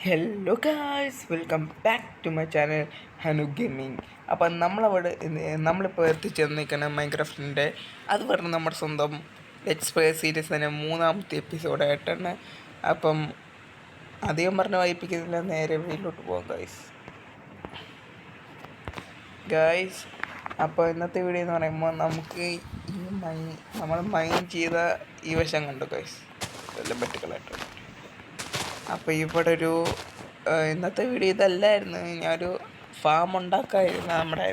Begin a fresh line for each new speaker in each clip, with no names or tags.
Hello guys, welcome back to my channel Hanu gaming. അപ്പം നമ്മളിപ്പോൾ എത്തിച്ചേർന്നിരിക്കുന്ന മൈൻക്രാഫ്റ്റിൻ്റെ അത് പറഞ്ഞ് നമ്മുടെ സ്വന്തം ലെറ്റ്സ് പ്ലേ സീരീസ് തന്നെ 3ാമത്തെ എപ്പിസോഡായിട്ടാണ്. അപ്പം അധികം പറഞ്ഞ് വായിപ്പിക്കുന്നില്ല, നേരെ വീട്ടിലോട്ട് പോകാം ഗായ്സ്. അപ്പോൾ ഇന്നത്തെ വീഡിയോ എന്ന് പറയുമ്പോൾ നമുക്ക് നമ്മൾ മൈൻ ചെയ്ത ഈ വശം കണ്ടു ഗായ്സ്, എല്ലാം വെട്ടിക്കളായിട്ട്. അപ്പോൾ ഇവിടെ ഇന്നത്തെ വീഡിയോ ഇതല്ലായിരുന്നു. ഞാനൊരു ഫാം ഉണ്ടാക്കായിരുന്നു, നമ്മുടെ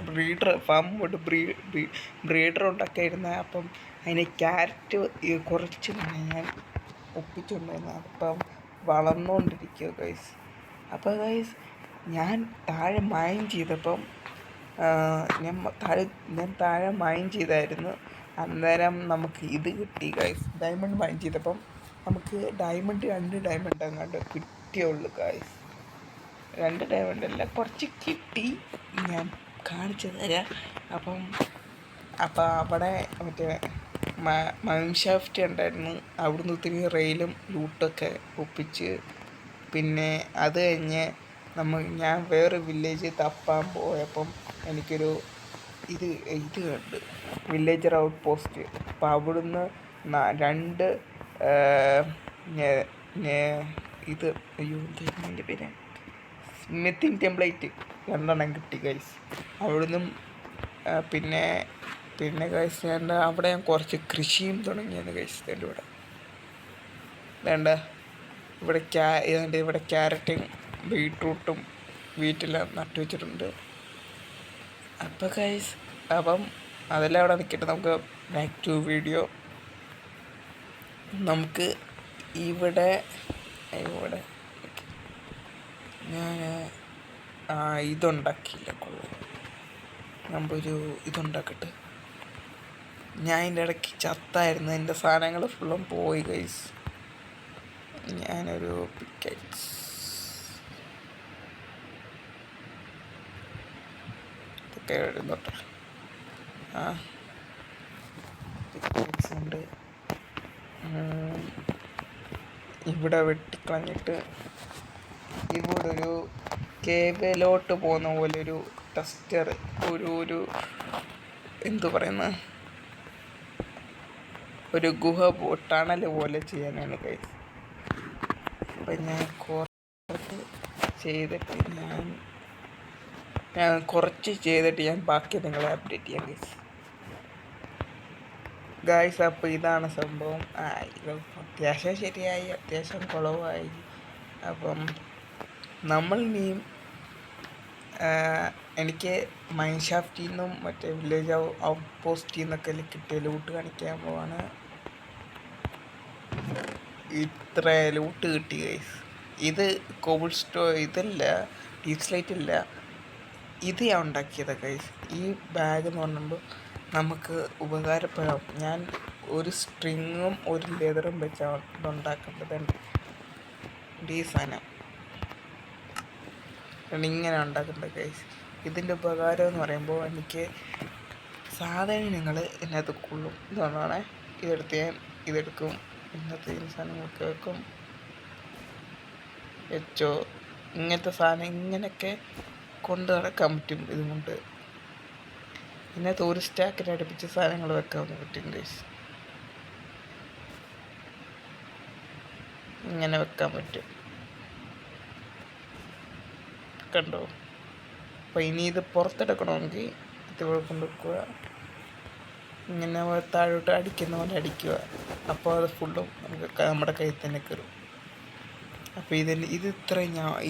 ഫാം പോയിട്ട് ബ്രീഡർ ഉണ്ടാക്കായിരുന്നു. അപ്പം അതിന് ക്യാരറ്റ് കുറച്ച് ഞാൻ ഒപ്പിച്ചുകൊണ്ടിരുന്നത്. അപ്പം വളർന്നുകൊണ്ടിരിക്കുക ഗൈസ്. അപ്പോൾ ഗൈസ്, ഞാൻ താഴെ മൈൻ ചെയ്തപ്പം ഞാൻ താഴെ മൈൻ ചെയ്തായിരുന്നു. അന്നേരം നമുക്ക് ഇത് കിട്ടി ഗൈസ്. ഡയമണ്ട് മൈൻ ചെയ്തപ്പം നമുക്ക് 2 ഡയമണ്ട് അങ്ങാണ്ട് കിട്ടിയുള്ളൂ ഗൈസ്. 2 ഡയമണ്ട് അല്ല, കുറച്ച് കിട്ടി. ഞാൻ കാണിച്ചു തരാം. അപ്പം അവിടെ മറ്റേ മൈൻഷാഫ്റ്റ് ഉണ്ടായിരുന്നു. അവിടുന്ന് ഒത്തിരി റെയിലും ലൂട്ടൊക്കെ ഒപ്പിച്ച്, പിന്നെ അത് കഴിഞ്ഞ് ഞാൻ വേറെ വില്ലേജ് തപ്പാൻ പോയപ്പം എനിക്കൊരു ഇത് കണ്ട്, വില്ലേജർ ഔട്ട് പോസ്റ്റ്. അപ്പം അവിടുന്ന് 2 ഇത് എൻ്റെ പേര് സ്മിത്തിങ് ടെംപ്ലേറ്റ് 2 കിട്ടി ഗൈസ് അവിടുന്ന്. പിന്നെ ഗൈസ് അവിടെ ഞാൻ കുറച്ച് കൃഷിയും തുടങ്ങിയത് ഗൈസ്. ഇവിടെ ക്യാരറ്റും ബീട്രൂട്ടും വീട്ടിലെല്ലാം നട്ടു വെച്ചിട്ടുണ്ട്. അപ്പോൾ ഗൈസ്, അപ്പം അതെല്ലാം അവിടെ നിൽക്കട്ടെ. നമുക്ക് ബാക്ക് ടു വീഡിയോ. നമുക്ക് ഇവിടെ ഞാൻ ഇതുണ്ടാക്കിയില്ല, കൊള്ളാം. നമ്മളൊരു ഇതുണ്ടാക്കട്ടെ. ഞാൻ അതിൻ്റെ ഇടയ്ക്ക് ചത്തായിരുന്നു, എൻ്റെ സാധനങ്ങൾ ഫുള്ളും പോയി ഗൈസ്. ഞാനൊരു പിക്കറ്റ്സ് ഇതൊക്കെ എഴുന്നോട്ടെ. പിക്കറ്റ്സ് ഉണ്ട്. ഇവിടെ വെട്ടിക്കളഞ്ഞിട്ട് ഇവിടെ ഒരു കേവിലോട്ട് പോകുന്ന പോലെ ഒരു ടെസ്റ്റർ, ഒരു എന്തു പറയുന്ന ഒരു ടണൽ പോലെ ചെയ്യാനാണ് ഗൈസ്. അപ്പം ഞാൻ കുറച്ച് ചെയ്തിട്ട് ഞാൻ ബാക്കി നിങ്ങളെ അപ്ഡേറ്റ് ചെയ്യാം ഗൈസ്. അപ്പോൾ ഇതാണ് സംഭവം. ഇത് അത്യാവശ്യം ശരിയായി, അത്യാവശ്യം കുളവായി. അപ്പം നമ്മൾ ഇനിയും എനിക്ക് മൈൻഷാഫ്റ്റിൽ നിന്നും മറ്റേ വില്ലേജ് ഔട്ട് പോസ്റ്റിൽ നിന്നൊക്കെ കിട്ടിയ ലൂട്ട് കാണിക്കാൻ പോവാണ്. ഇത്ര ലൂട്ട് കിട്ടി ഗൈസ്. ഇത് കോബിൾ ഇതല്ല, ഡീപ് സ്ലൈറ്റ് ഇല്ല, ഇത് ഞാൻ ഉണ്ടാക്കിയത് ഗൈസ്. ഈ ബാഗ് എന്ന് പറയുമ്പോൾ നമുക്ക് ഉപകാരപ്പെടാം. ഞാൻ ഒരു സ്ട്രിങ്ങും ഒരു ലെതറും വെച്ചാണ് ഇതുണ്ടാക്കേണ്ടത്. ഈ സാധനം ഇങ്ങനെ ഉണ്ടാക്കേണ്ടത് ഗൈസ്. ഇതിൻ്റെ ഉപകാരം എന്ന് പറയുമ്പോൾ എനിക്ക് സാധനങ്ങൾ ഇതിനകത്ത് കൊള്ളും. ഇതുകൊണ്ടാണ് ഇതെടുക്കും. ഇന്നത്തെ സാധനങ്ങളൊക്കെ വെക്കും. ഇങ്ങനത്തെ സാധനം ഇങ്ങനെയൊക്കെ കൊണ്ട് നടക്കാൻ പറ്റും ഇതുകൊണ്ട്. ഇതിനകത്ത് ഒരു സ്റ്റാക്കിന് അടുപ്പിച്ച് സാധനങ്ങൾ വെക്കാൻ പറ്റും ഗൈസ്. ഇങ്ങനെ വെക്കാൻ പറ്റും, കണ്ടോ? അപ്പോൾ ഇനി ഇത് പുറത്തെടുക്കണമെങ്കിൽ ഇതുപോലെ കൊണ്ട് വെക്കുക. ഇങ്ങനെ താഴോട്ട് അടിക്കുന്ന പോലെ അടിക്കുക. അപ്പോൾ അത് ഫുള്ളും നമുക്ക് നമ്മുടെ കയ്യിൽ തന്നെ കയറും. അപ്പോൾ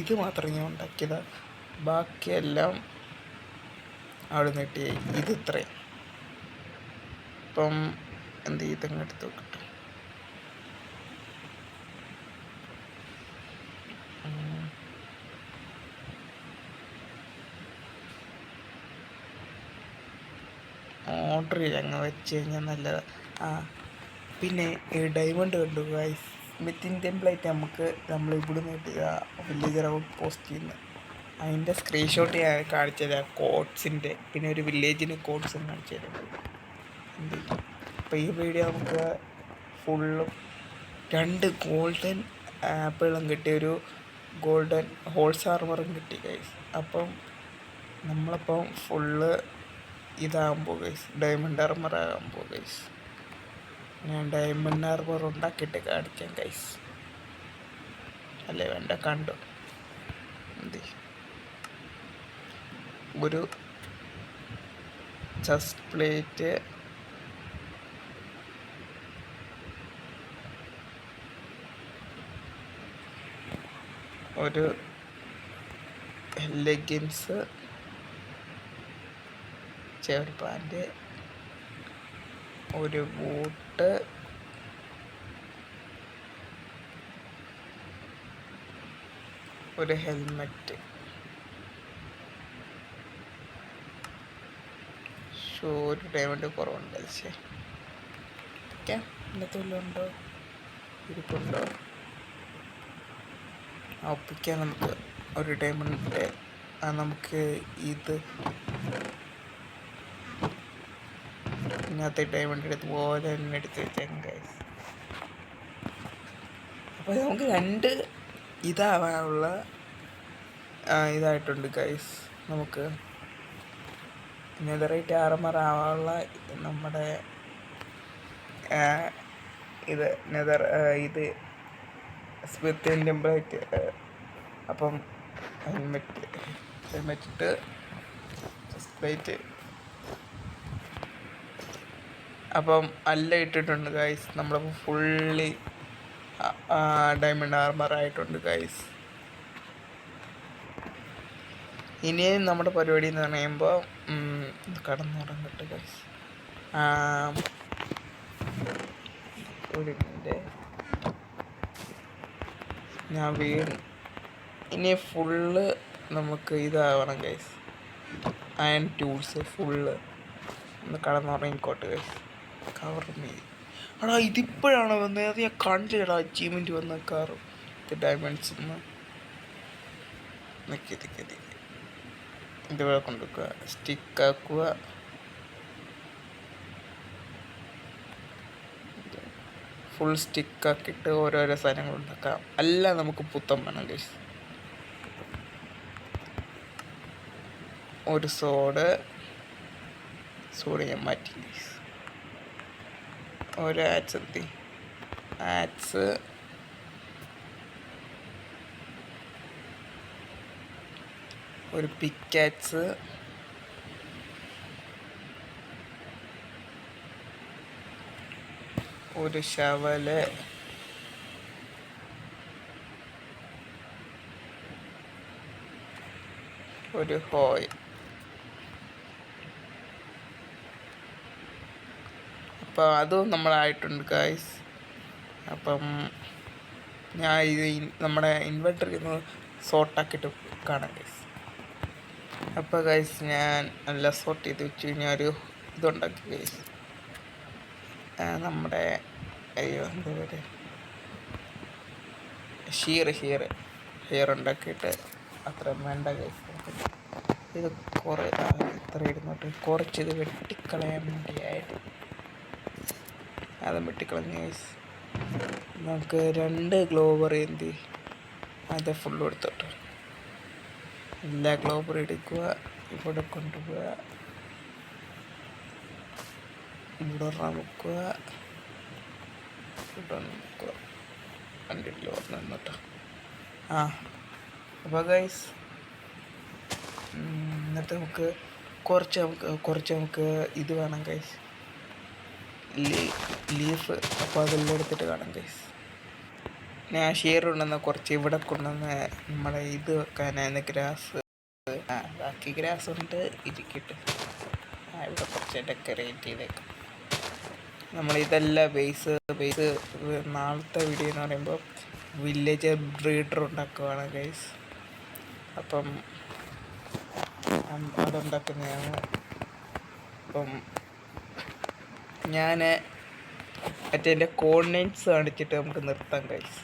ഇത് മാത്രം ഞാൻ ഉണ്ടാക്കിയതാണ്. ബാക്കിയെല്ലാം അവിടെ നീട്ടി. ഇത് ഇത്രയും. ഇപ്പം എന്ത് ഇതങ്ങ് എടുത്ത് നോക്കട്ടെ. ഓർഡർ അങ്ങ് വെച്ച് കഴിഞ്ഞാൽ നല്ലതാണ്. പിന്നെ ഡയമണ്ട് കണ്ടു ഗൈസ്. സ്മിത്തിങ് ടെംപ്ലേറ്റ് നമ്മൾ ഇവിടുന്ന് കിട്ടുക വില്ലേജർ ഔട്ട് പോസ്റ്റിൽ നിന്ന്. അതിൻ്റെ സ്ക്രീൻഷോട്ട് ഞാൻ കാണിച്ചു തരാം, കോഡ്സിൻ്റെ. പിന്നെ ഒരു വില്ലേജിന് കോഡ്സും കാണിച്ചു തരാം. അപ്പോൾ ഈ വീഡിയോ നമുക്ക് ഫുള്ളും 2 ഗോൾഡൻ ആപ്പിളും കിട്ടിയ ഒരു ഗോൾഡൻ ഹോൾസ് ആർമറും കിട്ടി ഗൈസ്. അപ്പം നമ്മളപ്പം ഫുള്ള് ഇതാകുമ്പോൾ ഗൈസ് ഡയമണ്ട് ആർമർ ആകുമ്പോൾ ഗൈസ് ഞാൻ ഡയമണ്ട് ആർമർ ഉണ്ടാക്കിയിട്ട് കാണിക്കാം ഗൈസ്. അല്ലേ വേണ്ട, കണ്ടു. എന്ത് ഒരു ചെസ്റ്റ് പ്ലേറ്റ്, ഒരു ലെഗിൻസ്, ചെയർ പാൻറ്, ഒരു ബൂട്ട്, ഒരു ഹെൽമെറ്റ്, ഷൂ. ഒരു ഡയമണ്ട് കുറവുണ്ട്. പക്ഷേ ഓക്കെ, ഇന്നത്തെ ഉണ്ടോ ഇരിപ്പുണ്ടോ ഒപ്പിക്കാൻ നമുക്ക് ഒരു ഡയമണ്ട്. നമുക്ക് ഇത് ഇന്നത്തെ ഡയമണ്ട് എടുത്തുപോലെ തന്നെ എടുത്ത് വെച്ചാൽ ഗൈസ്. അപ്പോൾ നമുക്ക് രണ്ട് ഇതാവാനുള്ള ഇതായിട്ടുണ്ട് ഗൈസ്. നമുക്ക് നെതറൈറ്റ് ആർമർ ആവാനുള്ള നമ്മുടെ ഇത് ഇത് സ്മിത്ത് ടെംപ്ലേറ്റ്. അപ്പം ഹെൽമെറ്റ് ഇട്ട് ചെസ്റ്റ് പ്ലേറ്റ് അപ്പം അല്ല ഇട്ടിട്ടുണ്ട് ഗൈസ്. നമ്മളിപ്പോൾ ഫുള്ളി ഡയമണ്ട് ആർമർ ആയിട്ടുണ്ട് ഗൈസ്. ഇനിയും നമ്മുടെ പരിപാടി എന്ന് പറയുമ്പോൾ കടന്നുറങ്ങട്ടെ ഗൈസ്. ഒരു മിനിറ്റ്, ഞാൻ ഇനി ഫുള്ള് നമുക്ക് ഇതാവണം ഗൈസ്. അയൺ ടൂൾസ് ഫുള്ള് ഒന്ന് കടന്നുറങ്ങിക്കോട്ടെ ഗൈസ്. കവർ മീ എടാ, ഇതിപ്പോഴാണ് വന്നത്. അത് ഞാൻ കണ്ടില്ലടാ അച്ചീവ്മെൻറ്റ് വന്ന കാറ്. ഇത് ഡയമണ്ട്സ് നിൽക്കി ഇതുപോലെ കൊണ്ടുവെക്കുക, സ്റ്റിക്കാക്കുക. ഫുൾ സ്റ്റിക്കാക്കിയിട്ട് ഓരോരോ സാധനങ്ങൾ ഉണ്ടാക്കാം. എല്ലാം നമുക്ക് പുത്തം വേണം ഗൈസ്. ഒരു സോഡ് ഞാൻ മാറ്റി ഗൈസ്. ഒരു ആക്സ് ഒരു പിക്കാക്സ്, ഒരു ഷവല്, ഒരു ഹോയ്. അപ്പോൾ അതും നമ്മളായിട്ടുണ്ട് ഗൈസ്. അപ്പം ഞാൻ ഇത് നമ്മുടെ ഇൻവെർട്ടറിൽ നിന്ന് സോർട്ടാക്കിയിട്ട് കാണാം ഗൈസ്. അപ്പോൾ ഗൈസ് ഞാൻ എല്ലാം സോർട്ട് ചെയ്ത് വെച്ച് കഴിഞ്ഞാൽ ഒരു ഇതുണ്ടാക്കി ഗൈസ്. നമ്മുടെ എന്താ പറയുക, ഹെയർ ഉണ്ടാക്കിയിട്ട് അത്രയും വേണ്ട ഗൈസ്. ഇത് കുറേ ഇത്ര ഇരുന്നോട്ട് കുറച്ചിത് വെട്ടിക്കളയാൻ വേണ്ടിയായിട്ട് അതും വെട്ടിക്കളഞ്ഞ ഗൈസ്. നമുക്ക് 2 ഗ്ലോബർ എന്തി അത് ഫുള്ള് എടുത്തോട്ട് എല്ലാ ഗ്ലോബർ എടുക്കുക. ഇവിടെ കൊണ്ടുപോവുക, ഇവിടെ മുക്കുക, ഇവിടെ മുക്കുക. കണ്ടില്ലോ നിന്നോട്ടോ. അപ്പോൾ ഗൈസ് എന്നിട്ട് നമുക്ക് കുറച്ച് ഇത് വേണം ഗൈസ്, ലീഫ്. അപ്പോൾ അതെല്ലാം എടുത്തിട്ട് കാണാം ഗൈസ്. ഞാൻ ഷെയർ കൊണ്ടുവന്ന കുറച്ച് ഇവിടെ കൊണ്ടുവന്ന് നമ്മളെ ഇത് വെക്കാനായിരുന്നു ഗ്രാസ്. ബാക്കി ഗ്രാസ് കൊണ്ട് ഇരിക്കട്ടെ. ഇവിടെ കുറച്ച് ഡെക്കറേറ്റ് ചെയ്തേക്കാം. നമ്മളിതെല്ലാം ബേസ് നാളത്തെ വീഡിയോ എന്ന് പറയുമ്പോൾ വില്ലേജ് ബ്രീഡർ ഉണ്ടാക്കുകയാണ് ഗൈസ്. അപ്പം അതുണ്ടാക്കുന്നതാണ്. അപ്പം ഞാൻ മറ്റേ എൻ്റെ കോർഡിനേറ്റ്സ് കാണിച്ചിട്ട് നമുക്ക് നിർത്താം ഗൈസ്.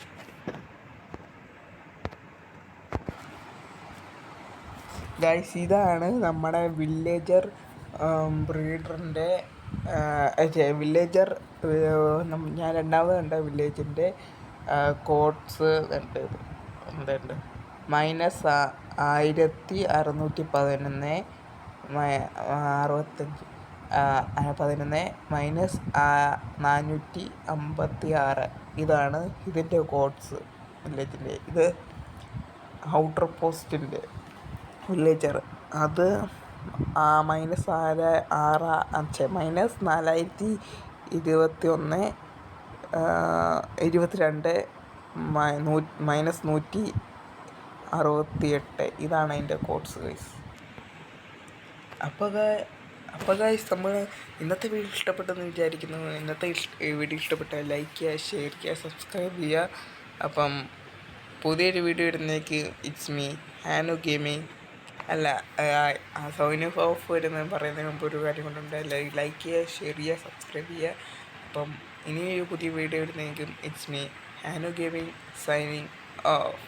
ഇതാണ് നമ്മുടെ വില്ലേജർ ബ്രീഡറിൻ്റെ വില്ലേജർ. ഞാൻ രണ്ടാമത് കണ്ട വില്ലേജിൻ്റെ കോട്ട്സ് ഉണ്ട്. എന്തുണ്ട് -1611 65 11 -456. ഇതാണ് ഇതിൻ്റെ കോഡ്സ് വില്ലേജിൻ്റെ. ഇത് ഔട്ടർ പോസ്റ്റിൻ്റെ വില്ലേജർ. അത് -4021 -168. ഇതാണ് അതിൻ്റെ കോഡ്സ് ഗൈസ്. അപ്പോൾ ഗൈസ് നമ്മൾ ഇന്നത്തെ വീഡിയോ ഇഷ്ടപ്പെട്ടെന്ന് വിചാരിക്കുന്നു. ഇന്നത്തെ വീഡിയോ ഇഷ്ടപ്പെട്ടാൽ ലൈക്ക് ചെയ്യുക, ഷെയർ ചെയ്യുക, സബ്സ്ക്രൈബ് ചെയ്യുക. അപ്പം പുതിയൊരു വീഡിയോ ഇടുന്നേക്ക് ഇറ്റ്സ് മീ ഹാനു ഗെയിമിങ്. അല്ല, സൗന്യ ഓഫ് വരുന്ന പറയുന്നതിന് മുമ്പ് ഒരു കാര്യം കൊണ്ടുണ്ട്. ലൈക്ക് ചെയ്യുക, ഷെയർ ചെയ്യുക, സബ്സ്ക്രൈബ് ചെയ്യുക. അപ്പം ഇനിയൊരു പുതിയ വീഡിയോ ഇടുന്നേക്കും it's me Hanu gaming signing of.